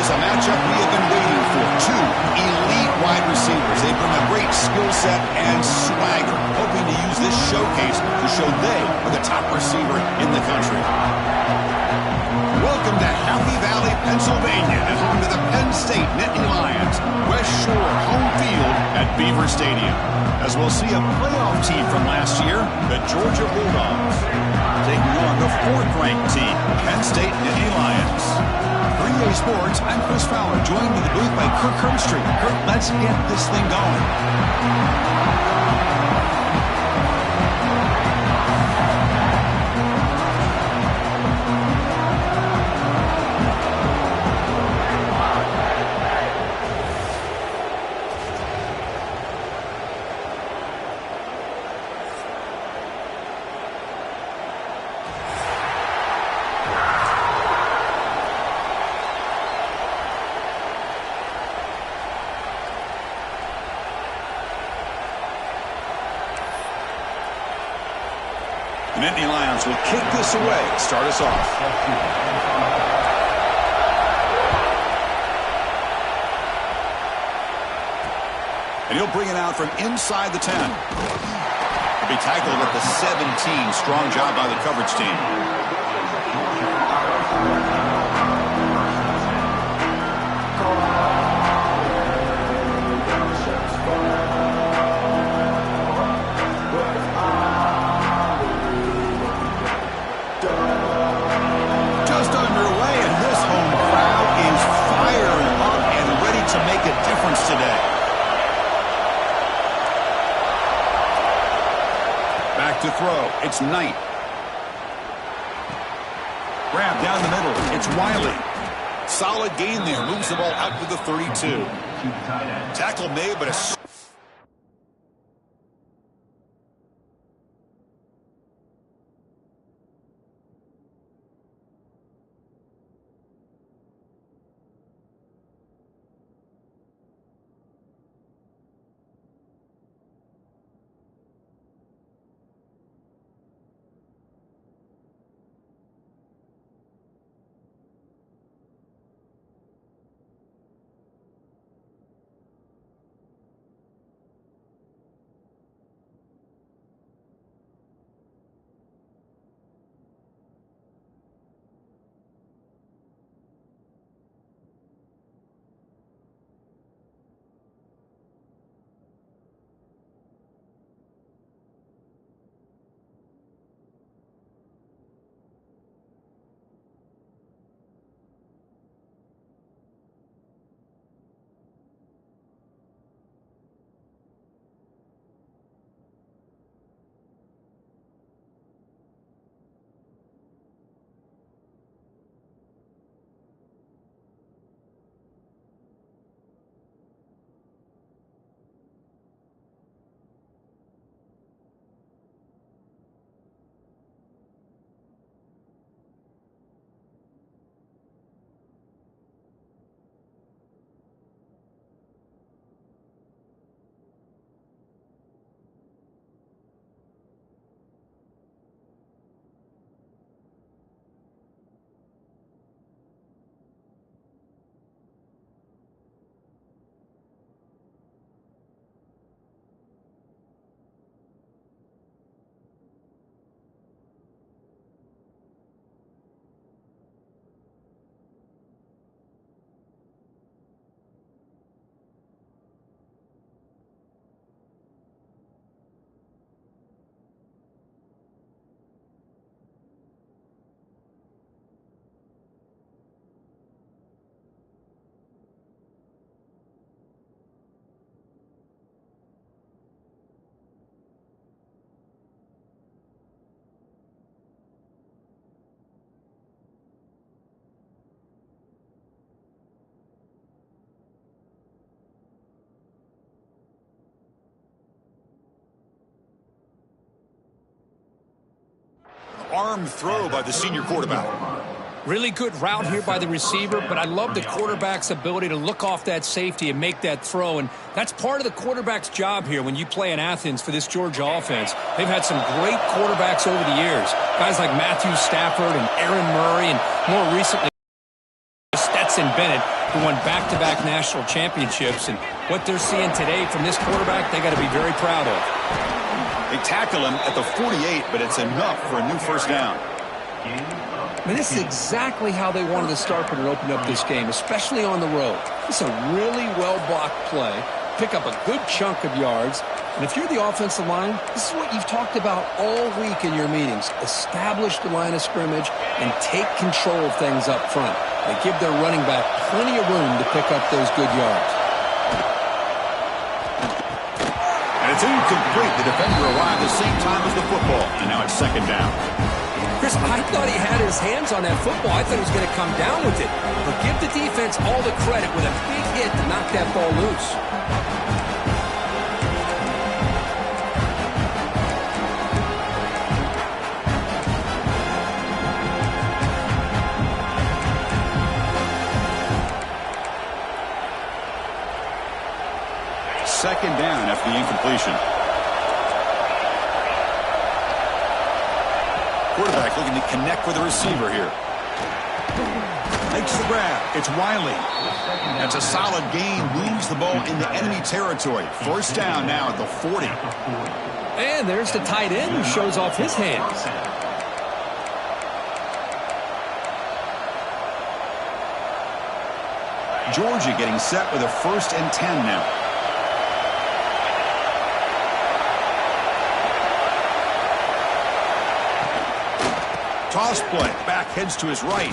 is a matchup we have been waiting for. Two elite wide receivers. They bring a great skill set and swagger, hoping to use this showcase to show they are the top receiver in the country. Welcome to Happy Valley, Pennsylvania, and home to the Penn State Nittany Lions. West Shore home field at Beaver Stadium. As we'll see a playoff team from last year, the Georgia Bulldogs, taking on the fourth-ranked team, Penn State Nittany Lions. 3A Sports, I'm Chris Fowler, joined in the booth by Kirk Herbstreit. Kirk, let's get this thing going. The Nittany Lions will kick this away, start us off. And he'll bring it out from inside the 10. He'll be tackled at the 17. Strong job by the coverage team. Today. Back to throw. It's Knight. Grab down the middle. It's Wiley. Solid gain there. Moves the ball out to the 32. Tackle made, but a... Arm throw by the senior quarterback. Really good route here by the receiver, but I love the quarterback's ability to look off that safety and make that throw, and that's part of the quarterback's job here when you play in Athens for this Georgia offense. They've had some great quarterbacks over the years, guys like Matthew Stafford and Aaron Murray, and more recently, Stetson Stetson Bennett, who won back-to-back national championships. And what they're seeing today from this quarterback, they got to be very proud of. They tackle him at the 48, but it's enough for a new first down. I mean, this is exactly how they wanted to start when it opened up this game, especially on the road. It's a really well-blocked play, pick up a good chunk of yards. And if you're the offensive line, this is what you've talked about all week in your meetings. Establish the line of scrimmage and take control of things up front. They give their running back plenty of room to pick up those good yards. And it's incomplete. The defender arrived the same time as the football, and now it's second down. Chris, I thought he had his hands on that football. I thought he was going to come down with it. But give the defense all the credit with a big hit to knock that ball loose. Second down after the incompletion. Quarterback looking to connect with the receiver here. Makes the grab. It's Wiley. That's a solid gain. Moves the ball into enemy territory. First down now at the 40. And there's the tight end who shows off his hands. Georgia getting set with a 1st and 10 now. Toss play. Back heads to his right.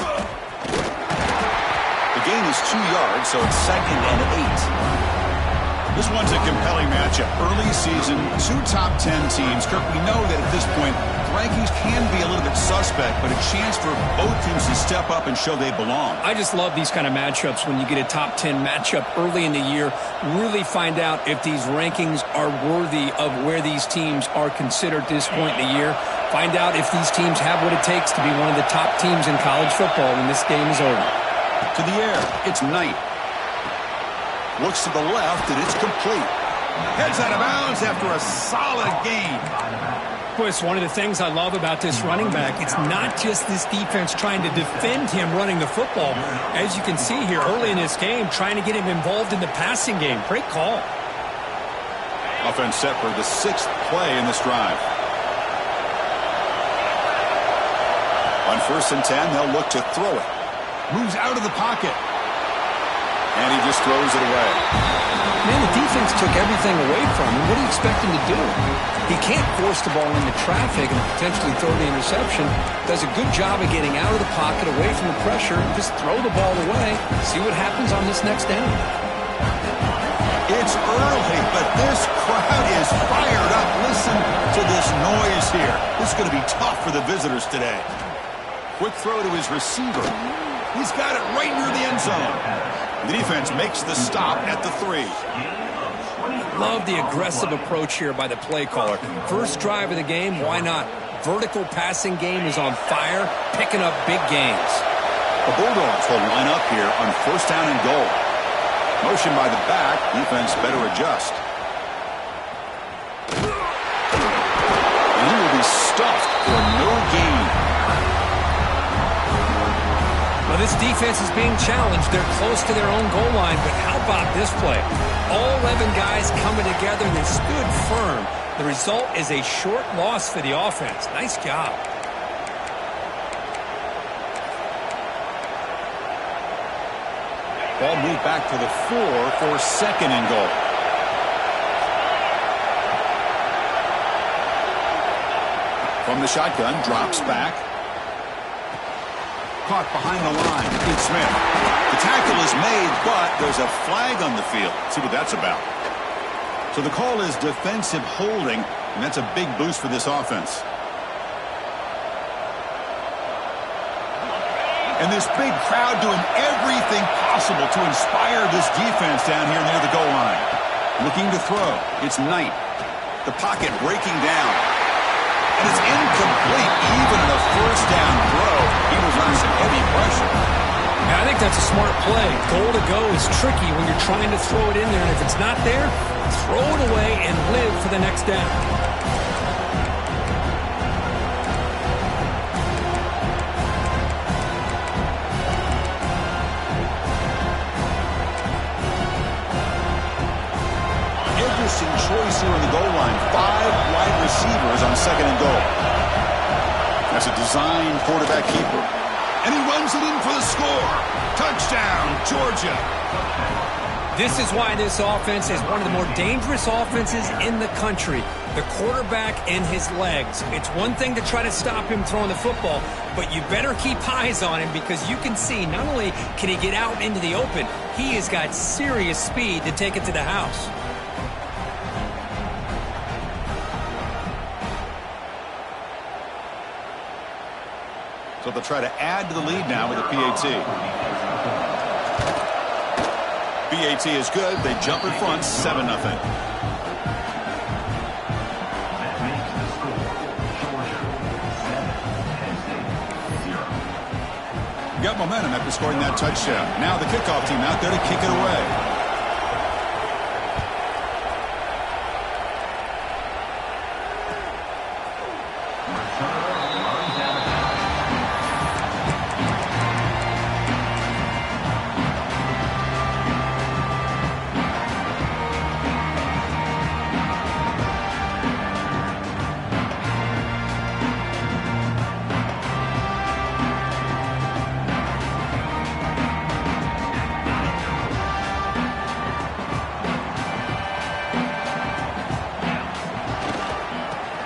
The gain is 2 yards, so it's 2nd and 8. This one's a compelling matchup. Early season, 2 top 10 teams. Kirk, we know that at this point, rankings can be a little bit suspect, but a chance for both teams to step up and show they belong. I just love these kind of matchups when you get a top 10 matchup early in the year. Really find out if these rankings are worthy of where these teams are considered at this point in the year. Find out if these teams have what it takes to be one of the top teams in college football when this game is over. To the air, it's Knight. Looks to the left, and it's complete. Heads out of bounds after a solid gain. Boy, it's one of the things I love about this running back. It's not just this defense trying to defend him running the football. As you can see here early in this game, trying to get him involved in the passing game. Great call. Offense set for the 6th play in this drive. On 1st and 10, they'll look to throw it. Moves out of the pocket. And he just throws it away. Man, the defense took everything away from him. What do you expect him to do? He can't force the ball into traffic and potentially throw the interception. Does a good job of getting out of the pocket, away from the pressure, and just throw the ball away. See what happens on this next down. It's early, but this crowd is fired up. Listen to this noise here. This is going to be tough for the visitors today. Quick throw to his receiver. He's got it right near the end zone. The defense makes the stop at the 3. Love the aggressive approach here by the play caller. First drive of the game, why not? Vertical passing game is on fire, picking up big gains. The Bulldogs will line up here on 1st down and goal. Motion by the back, defense better adjust. And he will be stuffed for no gain. Well, this defense is being challenged. They're close to their own goal line, but how about this play? All 11 guys coming together, and they stood firm. The result is a short loss for the offense. Nice job. Ball moved back to the 4 for 2nd and goal. From the shotgun, drops back. Caught behind the line. It's Smith. The tackle is made, but there's a flag on the field. Let's see what that's about. So the call is defensive holding, and that's a big boost for this offense. And this big crowd doing everything possible to inspire this defense down here near the goal line. Looking to throw. It's Knight. The pocket breaking down. And it's incomplete. Even in a 1st down throw, he was under some heavy pressure. Yeah, I think that's a smart play. Goal to go is tricky when you're trying to throw it in there. And if it's not there, throw it away and live for the next down. interesting choice here on the goal line. 5 wide receivers on second and goal. That's a design quarterback keeper. And he runs it in for the score. Touchdown, Georgia. This is why this offense is one of the more dangerous offenses in the country. The quarterback and his legs. It's one thing to try to stop him throwing the football, but you better keep eyes on him because you can see not only can he get out into the open, he has got serious speed to take it to the house. So they'll try to add to the lead now with a PAT. PAT is good. They jump in front, 7-0. Got momentum after scoring that touchdown. Now the kickoff team out there to kick it away.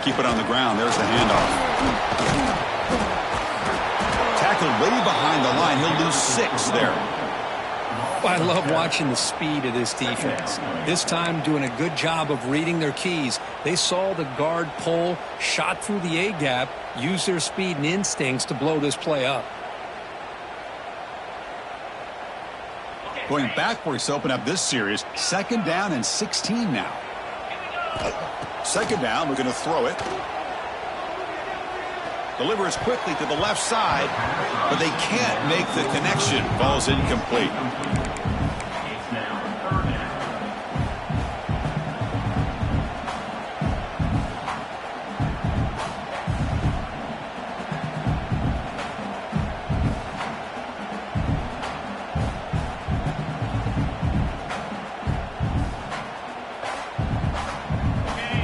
Keep it on the ground. There's the handoff. Tackled way behind the line. He'll lose 6 there. I love watching the speed of this defense. This time doing a good job of reading their keys. They saw the guard pull, shot through the A-gap, used their speed and instincts to blow this play up. Going backwards to open up this series. 2nd down and 16 now. 2nd down, we're going to throw it. Delivers quickly to the left side, but they can't make the connection. Ball's incomplete.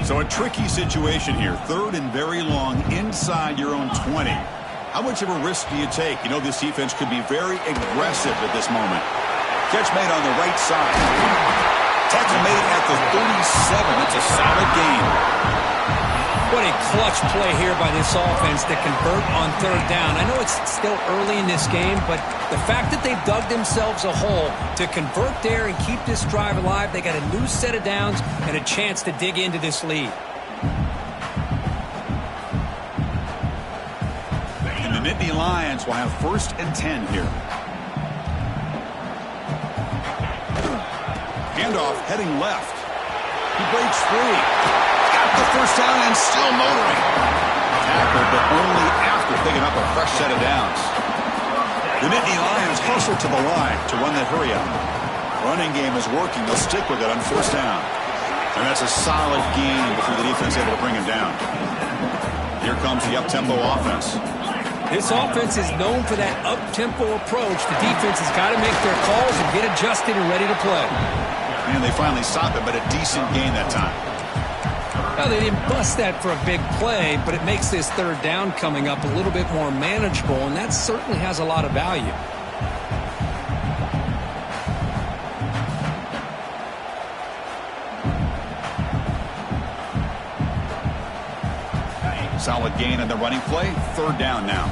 So a tricky situation here. 3rd and very long inside your own 20. How much of a risk do you take? You know this defense could be very aggressive at this moment. Catch made on the right side. Tackle made at the 37. That's a solid gain. What a clutch play here by this offense to convert on 3rd down. I know it's still early in this game, but the fact that they've dug themselves a hole to convert there and keep this drive alive, they got a new set of downs and a chance to dig into this lead. And the Nittany Lions will have 1st and 10 here. Handoff heading left. He breaks free. Got the 1st down and still motoring. Tackled, but only after picking up a fresh set of downs. The Nittany Lions closer to the line to run that hurry up. Running game is working. They'll stick with it on 1st down. And that's a solid gain before the defense able to bring him down. Here comes the up-tempo offense. This offense is known for that up-tempo approach. The defense has got to make their calls and get adjusted and ready to play. And they finally stopped it, but a decent gain that time. Well, they didn't bust that for a big play, but it makes this 3rd down coming up a little bit more manageable, and that certainly has a lot of value. Solid gain on the running play. 3rd down now.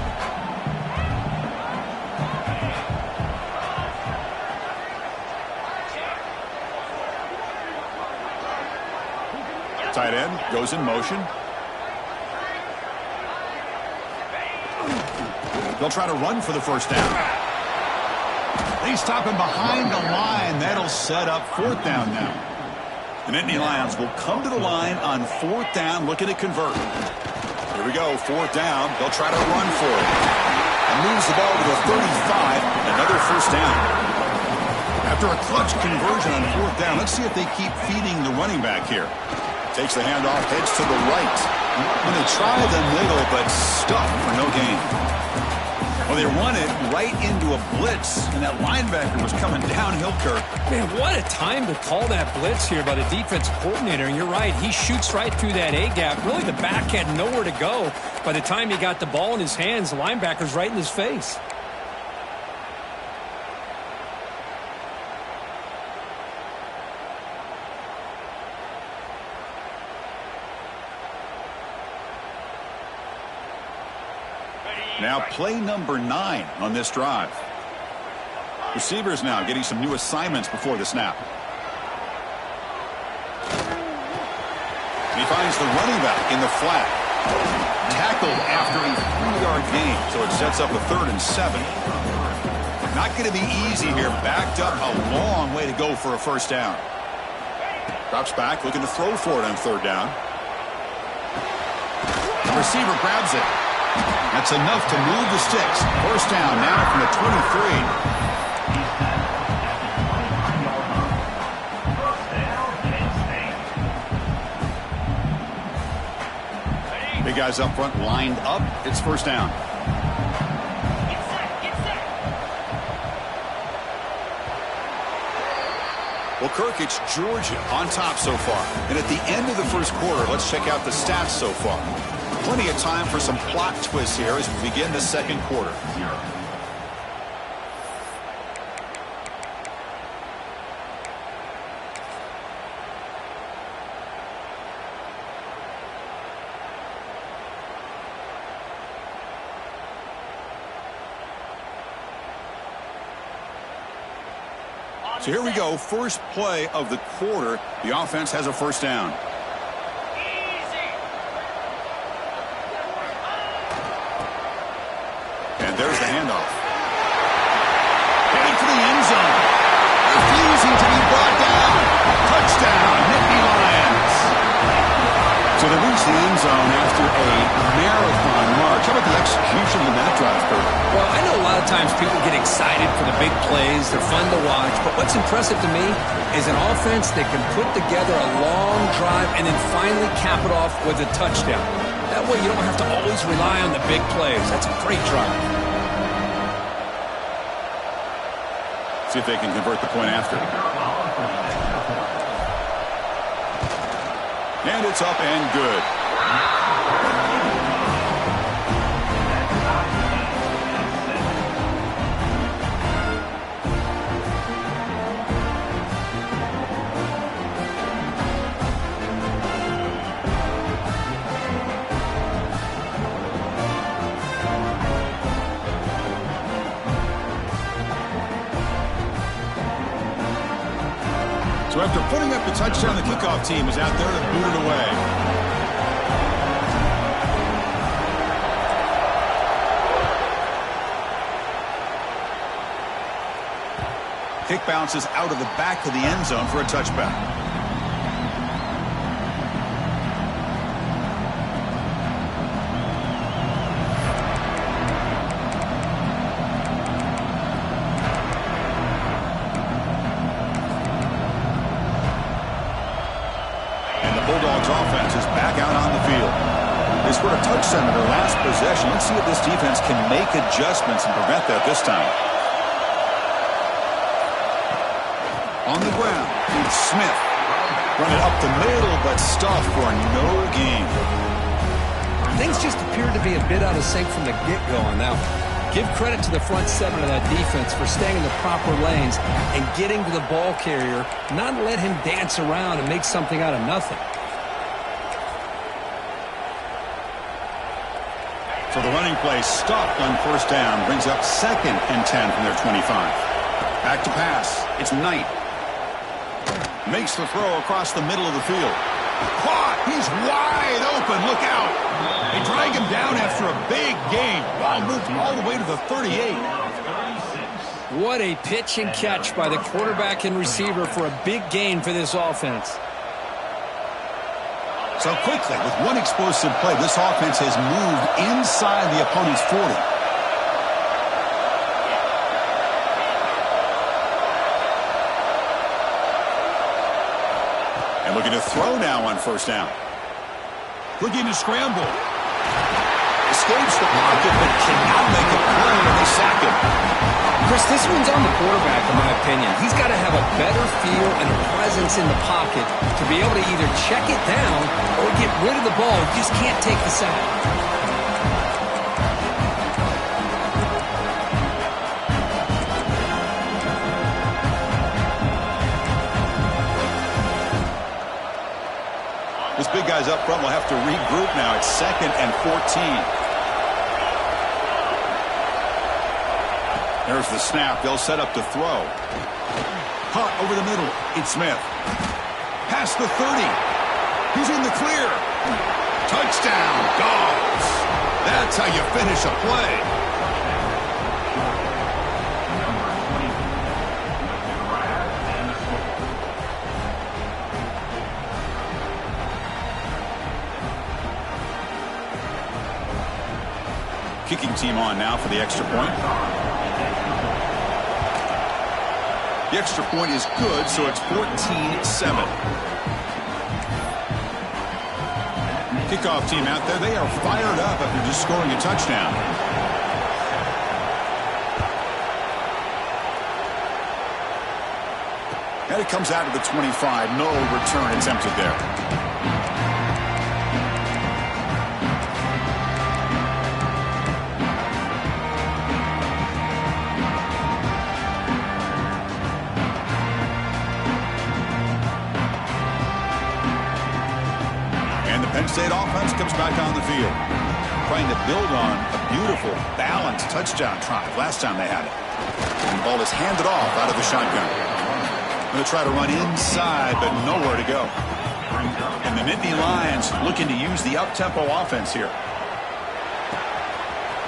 Tight end goes in motion. They'll try to run for the 1st down. They stop him behind the line. That'll set up 4th down now. The Nittany Lions will come to the line on 4th down, looking to convert. Here we go, 4th down. They'll try to run for it. And moves the ball to the 35. Another 1st down. After a clutch conversion on 4th down, let's see if they keep feeding the running back here. Takes the handoff, heads to the right. And they try the middle, but stuffed for no gain. Well, they run it right into a blitz, and that linebacker was coming downhill, Kirk. Man, what a time to call that blitz here by the defensive coordinator. And you're right, he shoots right through that A-gap. Really, the back had nowhere to go. By the time he got the ball in his hands, the linebacker's right in his face. Now play number 9 on this drive. Receivers now getting some new assignments before the snap. He finds the running back in the flat. Tackled after a 3-yard gain, so it sets up a 3rd and 7. Not going to be easy here. Backed up a long way to go for a first down. Drops back, looking to throw for it on 3rd down. The receiver grabs it. That's enough to move the sticks. First down now from the 23. Big guys up front lined up. It's first down. Well, Kirk, it's Georgia on top so far. And at the end of the first quarter, let's check out the stats so far. Plenty of time for some plot twists here as we begin the second quarter. So here we go, first play of the quarter. The offense has a first down. And there's the handoff. Heading for the end zone. Refusing to be brought down. Touchdown, Nittany Lions. So they reach the end zone after a marathon march. How about the execution in that drive, Kurt? Well, I know a lot of times people get excited for the big plays. They're fun to watch. But what's impressive to me is an offense that can put together a long drive and then finally cap it off with a touchdown. That way you don't have to always rely on the big plays. That's a great drive. See if they can convert the point after. And it's up and good. So after putting up the touchdown, the kickoff team is out there to boot it away. Kick bounces out of the back of the end zone for a touchback. Bulldogs offense is back out on the field. They scored a touchdown in their last possession. Let's see if this defense can make adjustments and prevent that this time. On the ground, it's Smith. Run it up the middle, but stuffed for no gain. Things just appeared to be a bit out of sync from the get-go on that one. Give credit to the front seven of that defense for staying in the proper lanes and getting to the ball carrier, not let him dance around and make something out of nothing. So the running play stopped on first down, brings up 2nd and 10 from their 25. Back to pass. It's Knight. Makes the throw across the middle of the field. Caught. He's wide open. Look out. They drag him down after a big gain. Ball moved all the way to the 38. What a pitch and catch by the quarterback and receiver for a big gain for this offense. So quickly, with one explosive play, this offense has moved inside the opponent's 40. And looking to throw now on first down. Looking to scramble. Escapes the pocket, but cannot make a play, and they sack him. Chris, this one's on the quarterback, in my opinion. He's got to have a better feel and a presence in the pocket to be able to either check it down or get rid of the ball. He just can't take the sack. This big guy's up front will have to regroup now. It's 2nd and 14. There's the snap. They'll set up to throw. Caught over the middle. It's Smith. Past the 30. He's in the clear. Touchdown, Dogs. That's how you finish a play. Kicking team on now for the extra point. The extra point is good, so it's 14-7. Kickoff team out there, they are fired up after just scoring a touchdown. And it comes out to the 25. No return attempted there. Penn State offense comes back on the field, trying to build on a beautiful, balanced touchdown drive last time they had it. And the ball is handed off out of the shotgun. Going to try to run inside, but nowhere to go. And the Nittany Lions looking to use the up-tempo offense here.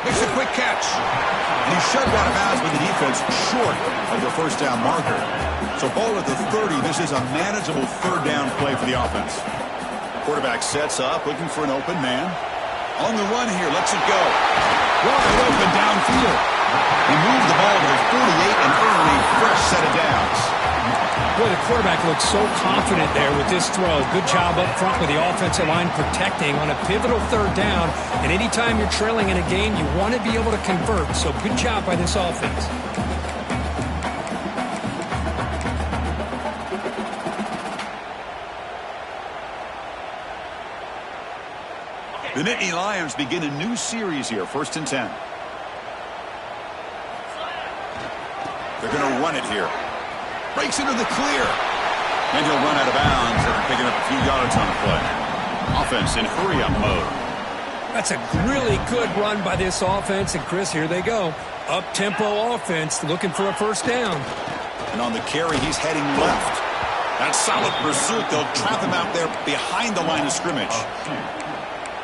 Makes a quick catch. And he's shoved out of bounds with the defense short of the first down marker. So ball at the 30. This is a manageable third down play for the offense. Quarterback sets up, looking for an open man. On the run here, lets it go. Wide open downfield. He moved the ball to the 48 and earned a fresh set of downs. Boy, the quarterback looks so confident there with this throw. Good job up front with the offensive line protecting on a pivotal third down. And anytime you're trailing in a game, you want to be able to convert. So good job by this offense. The Nittany Lions begin a new series here, 1st and 10. They're going to run it here. Breaks into the clear. And he'll run out of bounds after picking up a few yards on the play. Offense in hurry-up mode. That's a really good run by this offense. And, Chris, here they go. Up-tempo offense looking for a first down. And on the carry, he's heading left. That's solid pursuit. They'll trap him out there behind the line of scrimmage.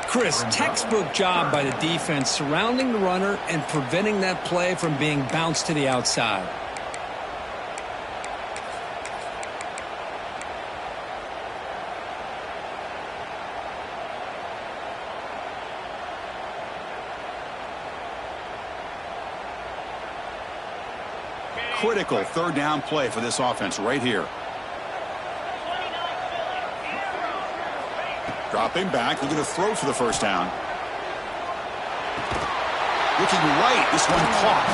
Chris, textbook job by the defense surrounding the runner and preventing that play from being bounced to the outside. Critical third down play for this offense right here. Dropping back, looking to throw for the first down. Looking right, this one caught.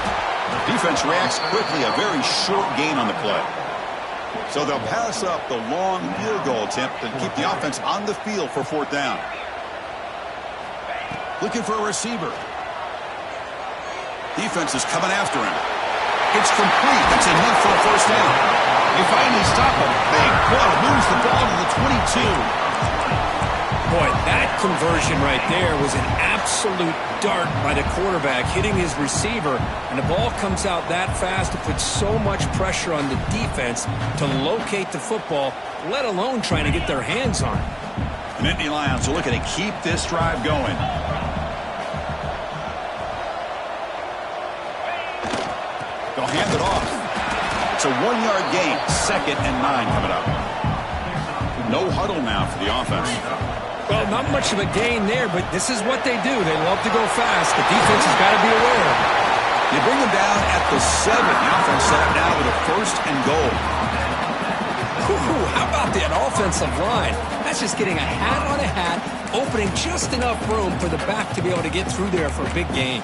Defense reacts quickly, a very short gain on the play. So they'll pass up the long field goal attempt and keep the offense on the field for 4th down. Looking for a receiver. Defense is coming after him. It's complete. That's enough for a first down. They finally stop him. Big play. Moves the ball to the 22. Boy, that conversion right there was an absolute dart by the quarterback, hitting his receiver, and the ball comes out that fast to put so much pressure on the defense to locate the football, let alone trying to get their hands on it. The Nittany Lions are looking to keep this drive going. They'll hand it off. It's a 1-yard gain, 2nd and 9 coming up. No huddle now for the offense. Well, not much of a gain there, but this is what they do. They love to go fast. The defense has got to be aware. They bring them down at the 7. The offense set up now with a 1st and goal. How about that offensive line? That's just getting a hat on a hat, opening just enough room for the back to be able to get through there for a big gain.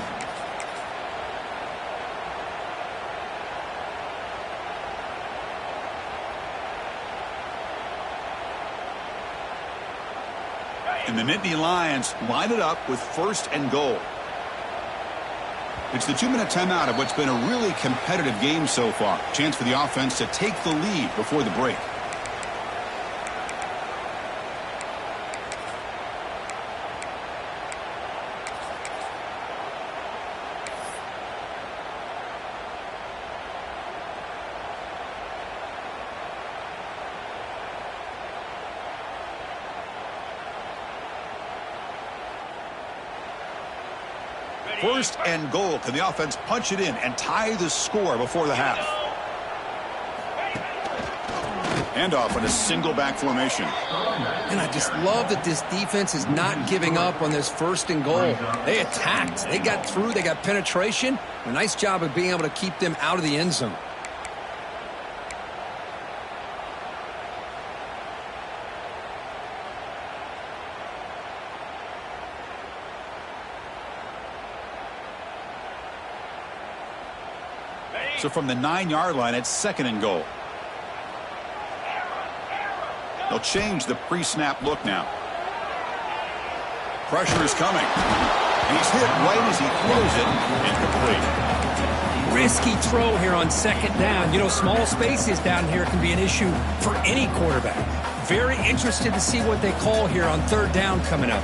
And the Nittany Lions line it up with 1st and goal. It's the 2-minute timeout of what's been a really competitive game so far. Chance for the offense to take the lead before the break. First and goal. Can the offense punch it in and tie the score before the half? Handoff in a single back formation. And I just love that this defense is not giving up on this 1st and goal. They attacked. They got through. They got penetration. A nice job of being able to keep them out of the end zone. So from the 9-yard line, it's 2nd and goal. They'll change the pre-snap look now. Pressure is coming. He's hit right as he throws it. Incomplete. Risky throw here on 2nd down. You know, small spaces down here can be an issue for any quarterback. Very interested to see what they call here on 3rd down coming up.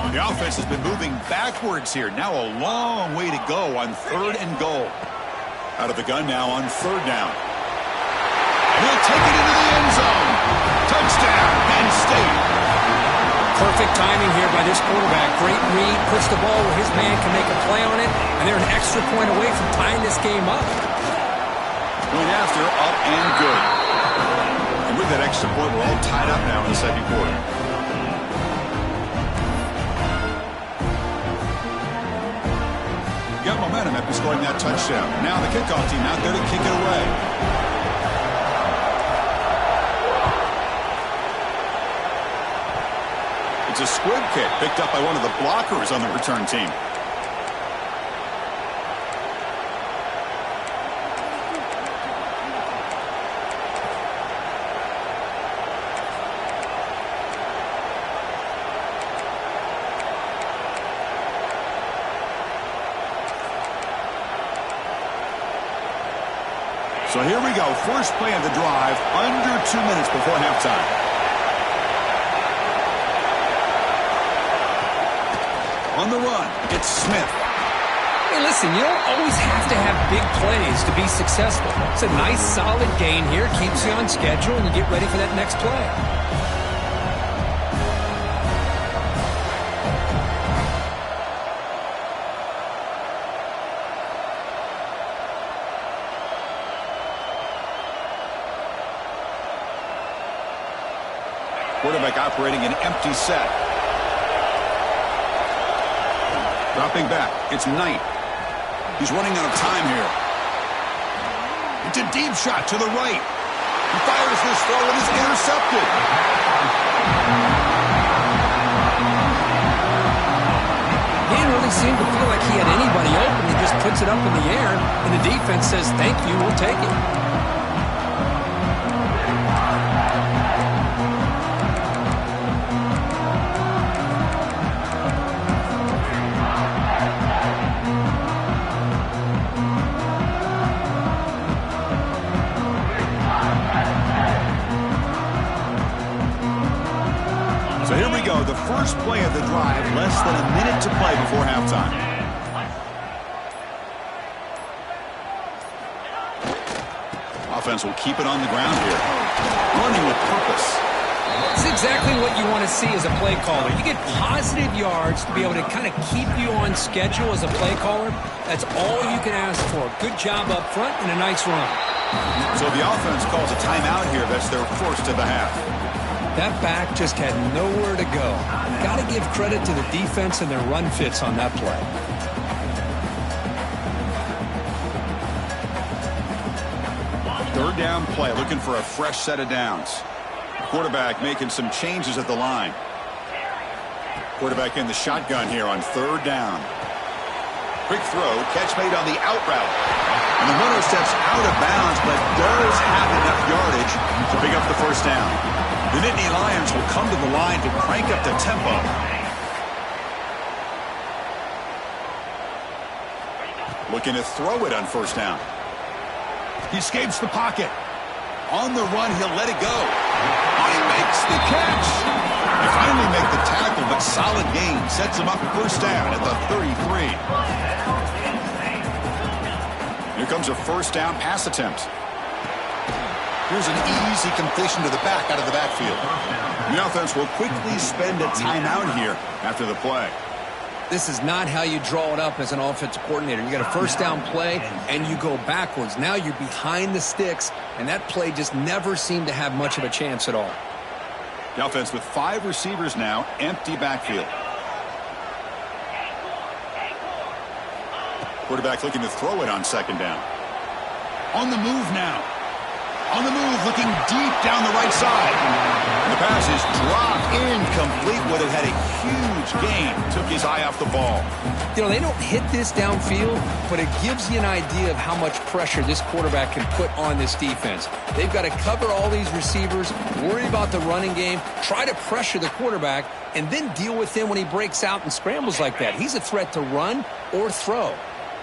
The offense has been moving backwards here. Now a long way to go on 3rd and goal. Out of the gun now on 3rd down. And he'll take it into the end zone. Touchdown, Penn State. Perfect timing here by this quarterback. Great read, puts the ball where his man can make a play on it, and they're an extra point away from tying this game up. Going after, up and good. And with that extra point, we're all tied up now in the 2nd quarter. Got momentum after scoring that touchdown. Now the kickoff team out there to kick it away. It's a squib kick picked up by one of the blockers on the return team. So here we go. First play of the drive, under 2 minutes before halftime. On the run, it's Smith. Hey, listen, you don't always have to have big plays to be successful. It's a nice, solid gain here. Keeps you on schedule, and you get ready for that next play. Quarterback operating an empty set. Dropping back. It's Knight. He's running out of time here. It's a deep shot to the right. He fires this throw and is intercepted. He didn't really seem to feel like he had anybody open. He just puts it up in the air, and the defense says, thank you, we'll take it. So here we go, the first play of the drive, less than a minute to play before halftime. Offense will keep it on the ground here. Running with purpose. It's exactly what you want to see as a play caller. You get positive yards to be able to kind of keep you on schedule as a play caller. That's all you can ask for. Good job up front and a nice run. So the offense calls a timeout here. That's their first of the half. That back just had nowhere to go. Got to give credit to the defense and their run fits on that play. Third down play, looking for a fresh set of downs. Quarterback making some changes at the line. Quarterback in the shotgun here on third down. Quick throw, catch made on the out route. And the runner steps out of bounds, but does have enough yardage to pick up the first down. The Nittany Lions will come to the line to crank up the tempo. Looking to throw it on first down. He escapes the pocket. On the run, he'll let it go. Oh, he makes the catch. They finally make the tackle, but solid gain sets him up first down at the 33. Here comes a first down pass attempt. Here's an easy completion to the back out of the backfield. The offense will quickly spend a timeout here after the play. This is not how you draw it up as an offensive coordinator. You got a first down play, and you go backwards. Now you're behind the sticks, and that play just never seemed to have much of a chance at all. The offense with 5 receivers now, empty backfield. Quarterback looking to throw it on second down. On the move now. On the move, looking deep down the right side. And the pass is dropped incomplete, but it had a huge gain. Took his eye off the ball. You know, they don't hit this downfield, but it gives you an idea of how much pressure this quarterback can put on this defense. They've got to cover all these receivers, worry about the running game, try to pressure the quarterback, and then deal with him when he breaks out and scrambles like that. He's a threat to run or throw.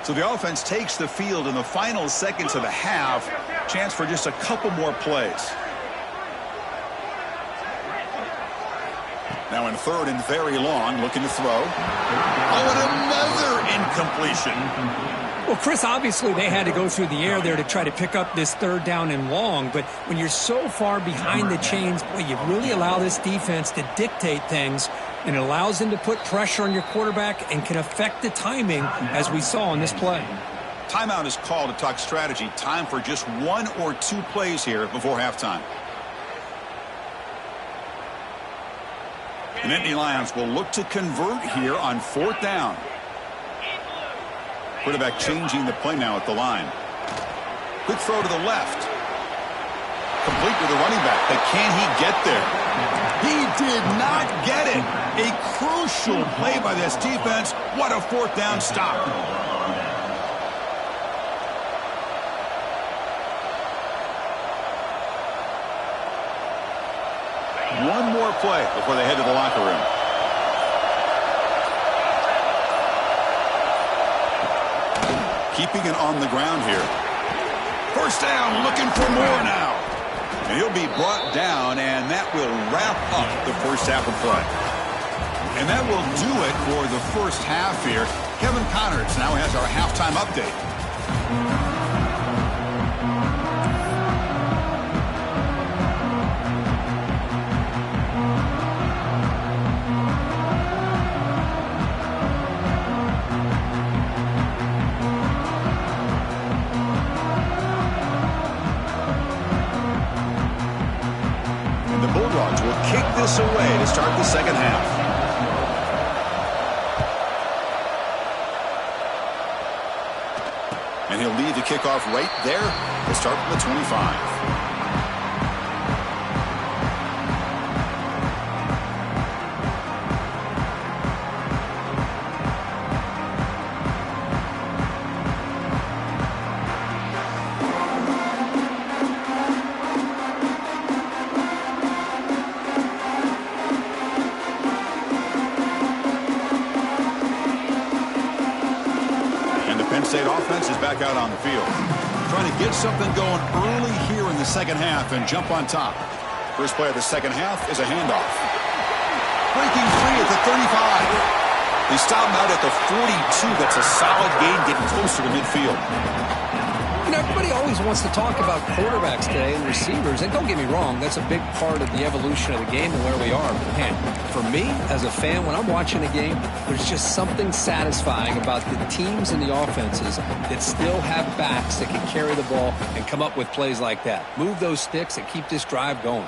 So the offense takes the field in the final seconds of the half. Chance for just a couple more plays. Now in third and very long, looking to throw. Oh, and another incompletion. Well, Chris, obviously they had to go through the air there to try to pick up this third down and long, but when you're so far behind the chains, boy, you really allow this defense to dictate things, and it allows them to put pressure on your quarterback and can affect the timing, as we saw in this play. Timeout is called to talk strategy. Time for just 1 or 2 plays here before halftime. The Nittany Lions will look to convert here on fourth down. Quarterback changing the play now at the line. Quick throw to the left. Complete with the running back, but can he get there? He did not get it. A crucial play by this defense. What a fourth down stop. One more play before they head to the locker room. Keeping it on the ground here. First down, looking for more now. And he'll be brought down, and that will wrap up the first half of play. And that will do it for the first half here. Kevin Connors now has our halftime update. Bulldogs will kick this away to start the second half. And he'll lead the kickoff right there to start from the 25. State offense is back out on the field. Trying to get something going early here in the second half and jump on top. First play of the second half is a handoff. Breaking free at the 35. They stop him out at the 42. That's a solid gain getting closer to midfield. You know, everybody always wants to talk about quarterbacks today and receivers, and don't get me wrong, that's a big part of the evolution of the game and where we are. But man, for me, as a fan, when I'm watching a game, there's just something satisfying about the teams and the offenses that still have backs that can carry the ball and come up with plays like that. Move those sticks and keep this drive going.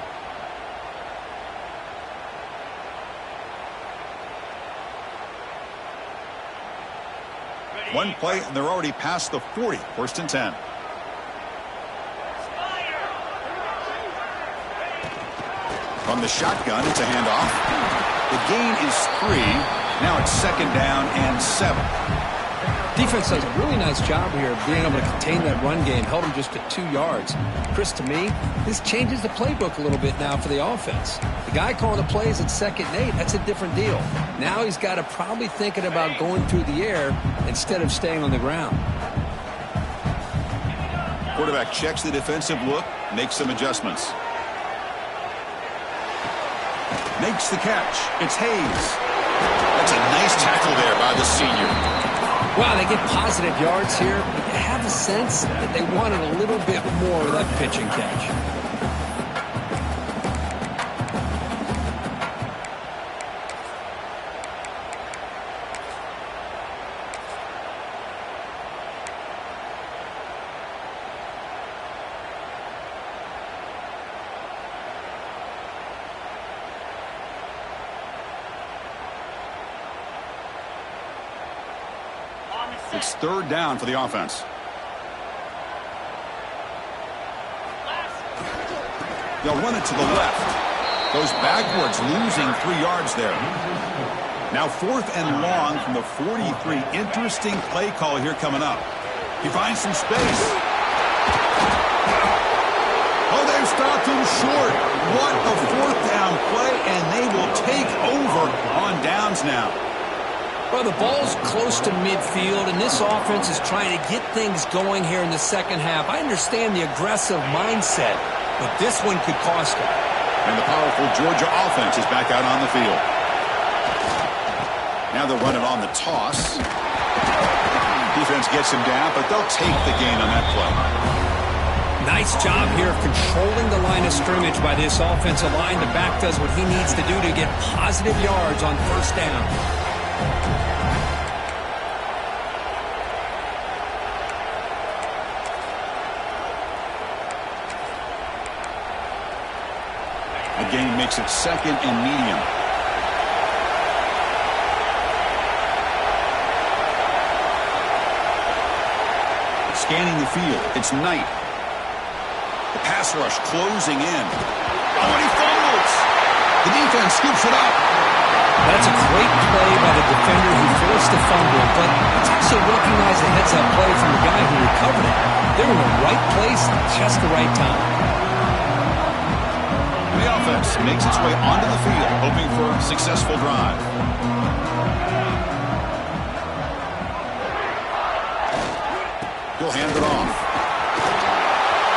One play, and they're already past the 40. First and 10. From the shotgun, it's a handoff. The gain is 3. Now it's 2nd down and 7. Defense does a really nice job here of being able to contain that run game. Held them just at 2 yards. Chris, to me, this changes the playbook a little bit now for the offense. The guy calling the plays at 2nd and 8, that's a different deal. Now he's got to probably thinking about going through the air instead of staying on the ground. Quarterback checks the defensive look, makes some adjustments. Makes the catch. It's Hayes. That's a nice tackle there by the senior. Wow, they get positive yards here. But you have a sense that they wanted a little bit more of that pitch and catch. It's 3rd down for the offense. They'll run it to the left. Goes backwards, losing 3 yards there. Now 4th and long from the 43. Interesting play call here coming up. He finds some space. Oh, they've stopped him short. What a 4th down play, and they will take over on downs now. Well, the ball's close to midfield, and this offense is trying to get things going here in the second half. I understand the aggressive mindset, but this one could cost them. And the powerful Georgia offense is back out on the field. Now they'll run it on the toss. Defense gets him down, but they'll take the gain on that play. Nice job here of controlling the line of scrimmage by this offensive line. The back does what he needs to do to get positive yards on 1st down. The gain makes it 2nd and medium. Scanning the field, it's Knight. The pass rush closing in. Oh, and he fumbles! The defense scoops it up. That's a great play by the defender who forced the fumble, but it's also recognized a heads-up play from the guy who recovered it. They're in the right place at just the right time. And the offense makes its way onto the field, hoping for a successful drive. He'll hand it off.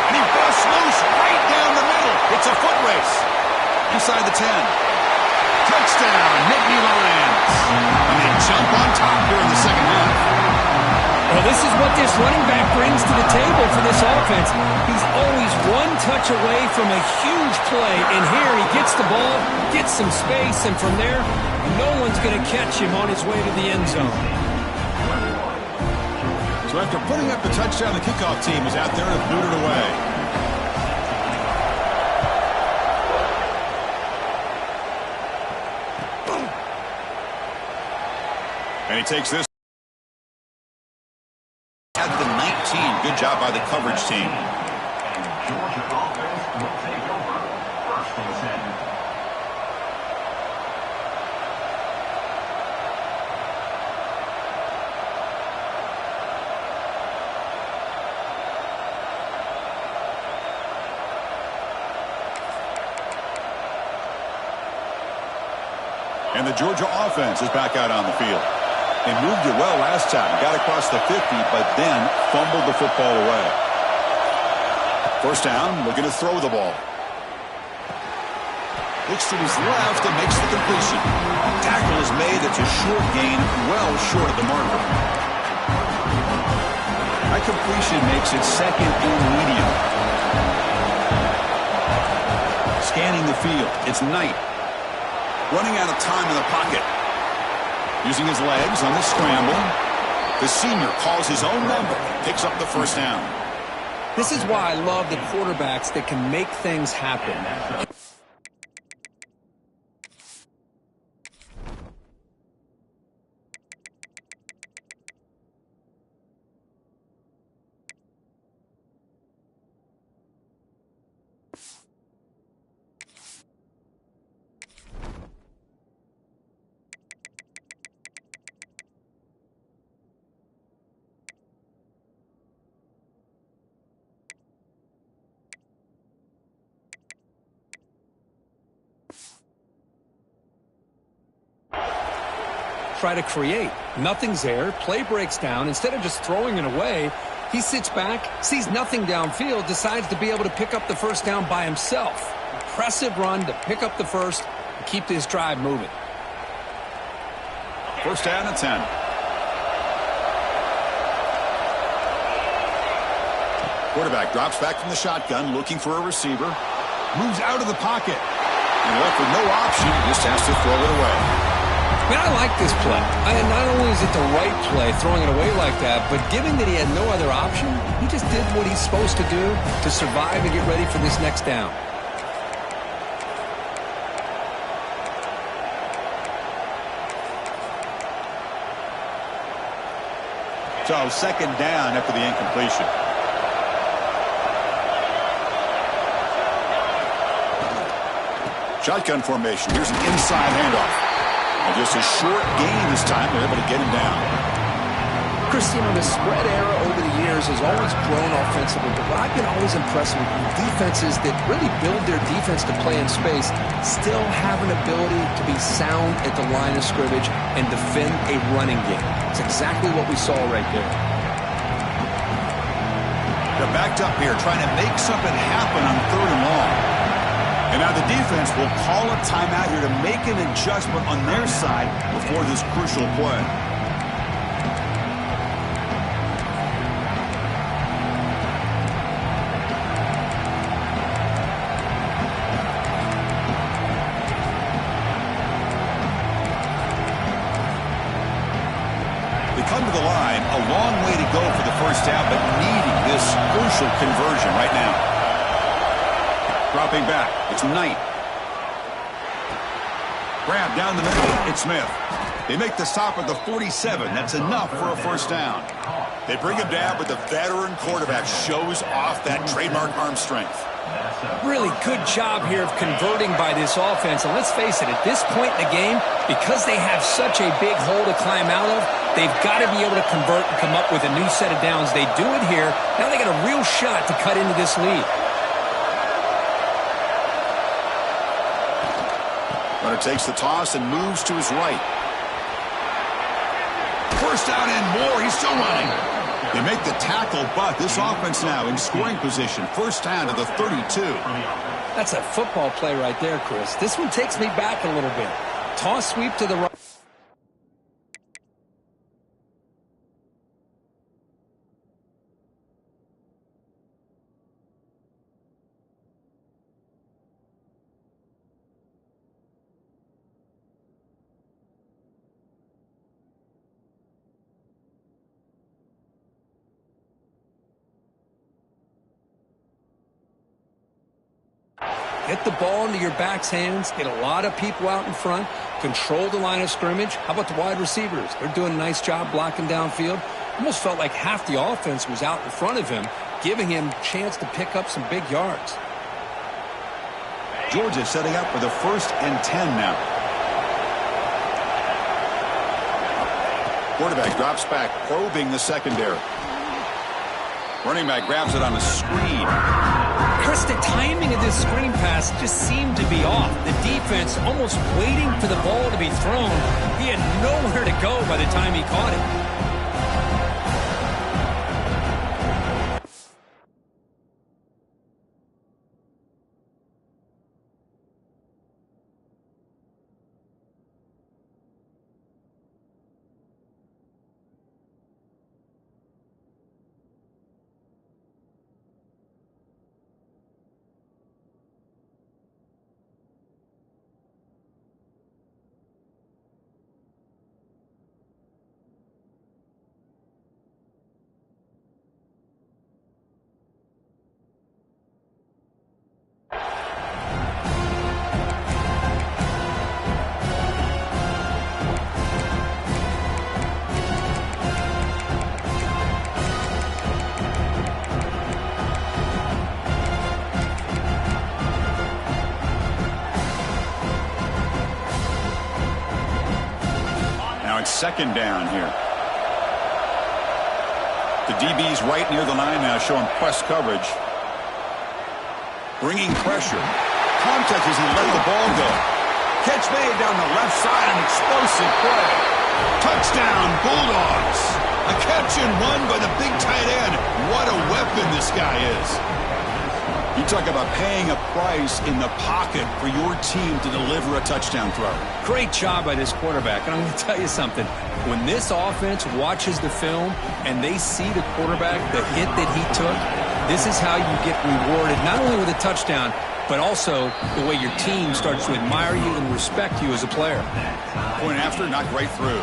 And he busts loose right down the middle. It's a foot race. Inside the 10. Touchdown, Nittany Lions. And they jump on top here in the second half. Well, this is what this running back brings to the table for this offense. He's always one touch away from a huge play, and here he gets the ball, gets some space, and from there, no one's going to catch him on his way to the end zone. So after putting up the touchdown, the kickoff team is out there and booted away. And he takes this at the 19. Good job by the coverage team. Georgia offense will take over 1st and 10. And the Georgia offense is back out on the field. They moved it well last time, got across the 50, but then fumbled the football away. 1st down, looking to throw the ball. Looks to his left and makes the completion. Tackle is made. It's a short gain, well short of the marker. That completion makes it 2nd and medium. Scanning the field, it's Knight. Running out of time in the pocket. Using his legs on the scramble. The senior calls his own number. Picks up the 1st down. This is why I love the quarterbacks that can make things happen. try to create. Nothing's there. Play breaks down. Instead of just throwing it away, he sits back, sees nothing downfield, decides to be able to pick up the first down by himself. Impressive run to pick up the first and keep this drive moving. First down and 10. Quarterback drops back from the shotgun, looking for a receiver. Moves out of the pocket. And left with no option, just has to throw it away. Man, I like this play. Not only is it the right play, throwing it away like that, but given that he had no other option, he just did what he's supposed to do to survive and get ready for this next down. So second down after the incompletion. Shotgun formation. Here's an inside handoff. And just a short gain this time. They're able to get him down. Christian, the spread era over the years has always grown offensively, but what I've been always impressed with defenses that really build their defense to play in space still have an ability to be sound at the line of scrimmage and defend a running game. It's exactly what we saw right there. They're backed up here trying to make something happen on third and long. And now the defense will call a timeout here to make an adjustment on their side before this crucial play. They come to the line, a long way to go for the first down, but needing this crucial conversion right now. Dropping back, it's Knight. Grab down the middle, it's Smith. They make the stop at the 47. That's enough for a first down. They bring him down, but the veteran quarterback shows off that trademark arm strength. Really good job here of converting by this offense. And let's face it, at this point in the game, because they have such a big hole to climb out of, they've got to be able to convert and come up with a new set of downs. They do it here. Now they got a real shot to cut into this lead. Runner takes the toss and moves to his right. First down and more. He's still running. They make the tackle, but this offense now in scoring position. First down to the 32. That's a football play right there, Chris. This one takes me back a little bit. Toss sweep to the right. Get the ball into your back's hands, get a lot of people out in front, control the line of scrimmage. How about the wide receivers? They're doing a nice job blocking downfield. Almost felt like half the offense was out in front of him, giving him a chance to pick up some big yards. Georgia setting up for the 1st and 10 now. Quarterback drops back, probing the secondary. Running back grabs it on a screen. Chris, the timing of this screen pass just seemed to be off. The defense almost waiting for the ball to be thrown. He had nowhere to go by the time he caught it. Second down here. The DB's right near the line now, showing press coverage. Bringing pressure. Contact as he let the ball go. Catch made down the left side, an explosive play. Touchdown, Bulldogs. A catch and run by the big tight end. What a weapon this guy is. You talk about paying a price in the pocket for your team to deliver a touchdown throw. Great job by this quarterback. And I'm going to tell you something. When this offense watches the film and they see the quarterback, the hit that he took, this is how you get rewarded, not only with a touchdown, but also the way your team starts to admire you and respect you as a player. Point after, knocked right through.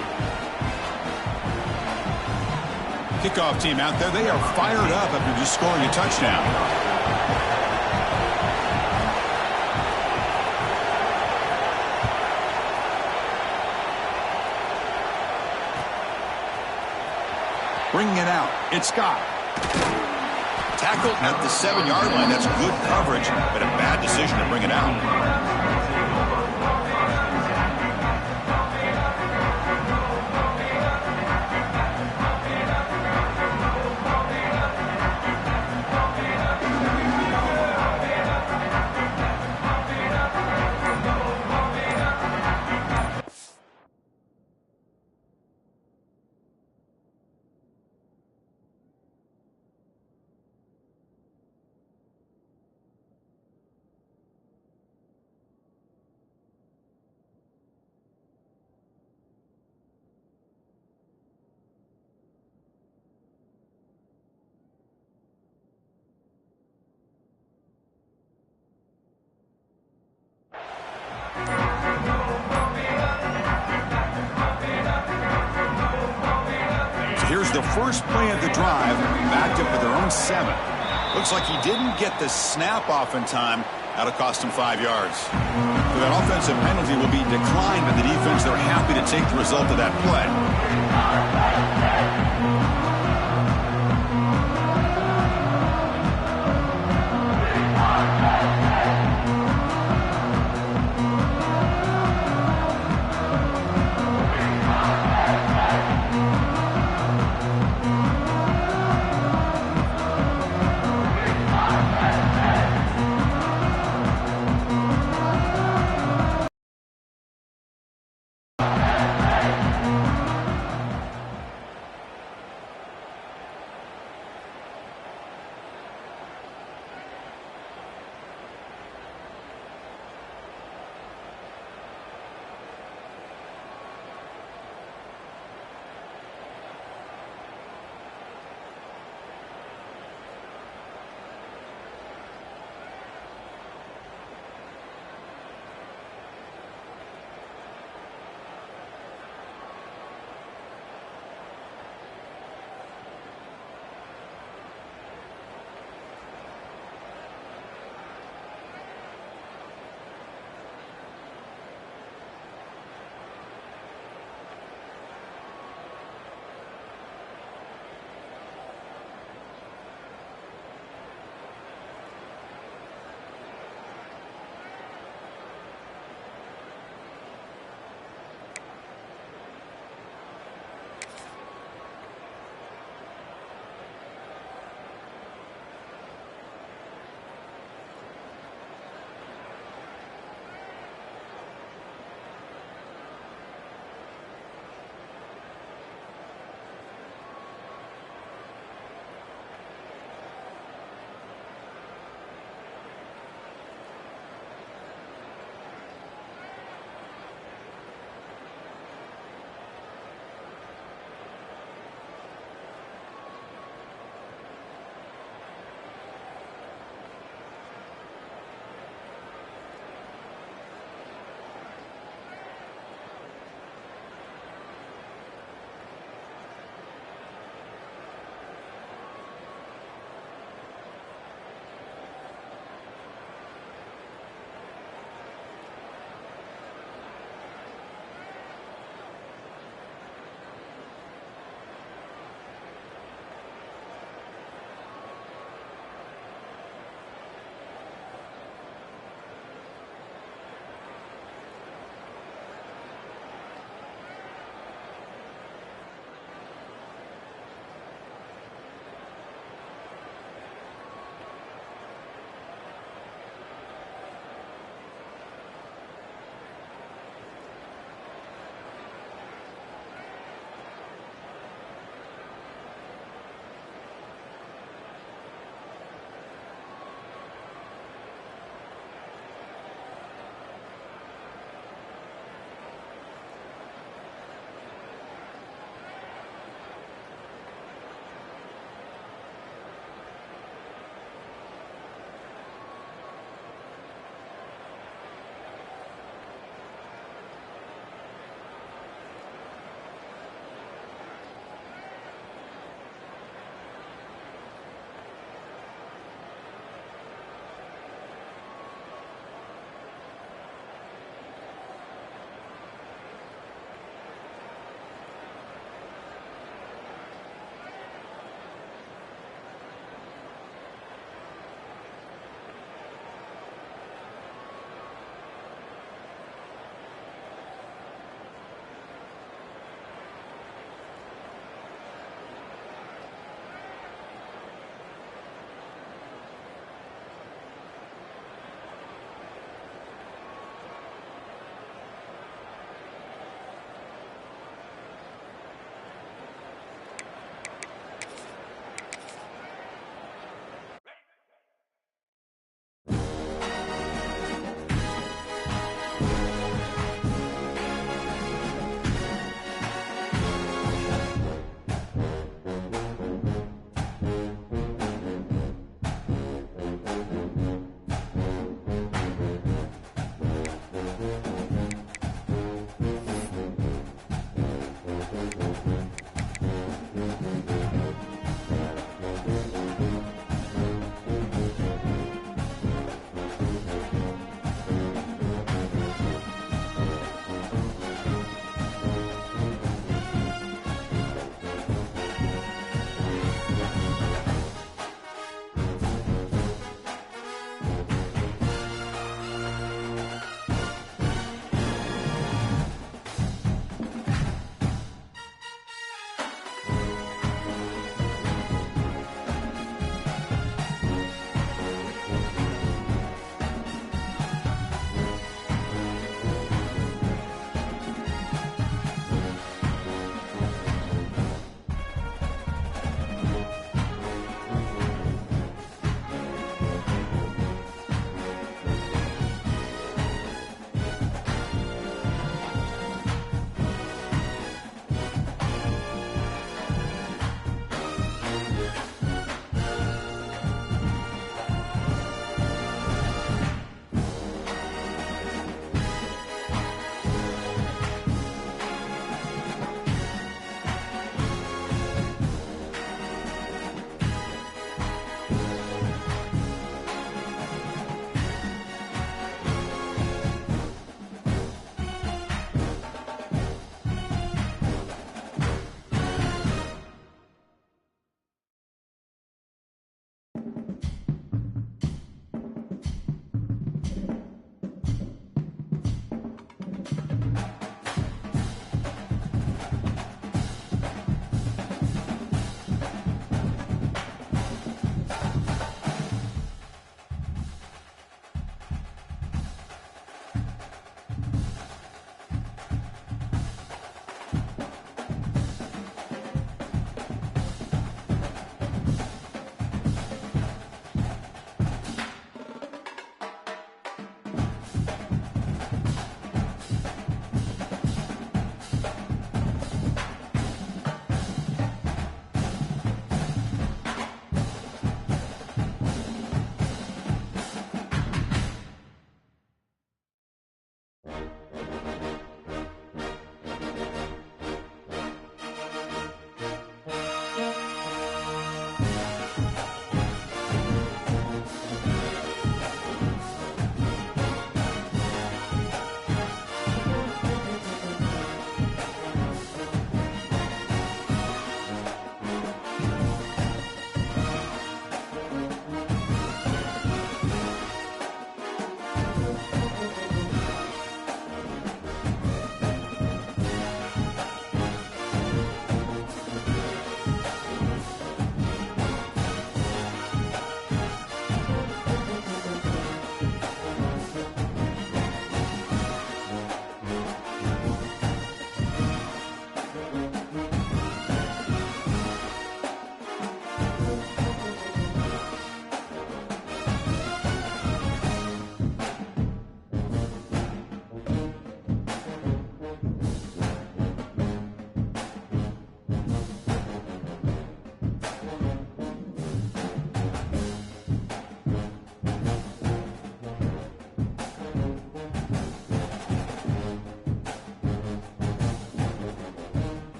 Kickoff team out there, they are fired up after just scoring a touchdown. Bringing it out, it's Scott. Tackled at the 7-yard line. That's good coverage, but a bad decision to bring it out. Here's the first play of the drive, backed up with their own 7. Looks like he didn't get the snap off in time. That'll cost him 5 yards. So that offensive penalty will be declined by the defense. They're happy to take the result of that play.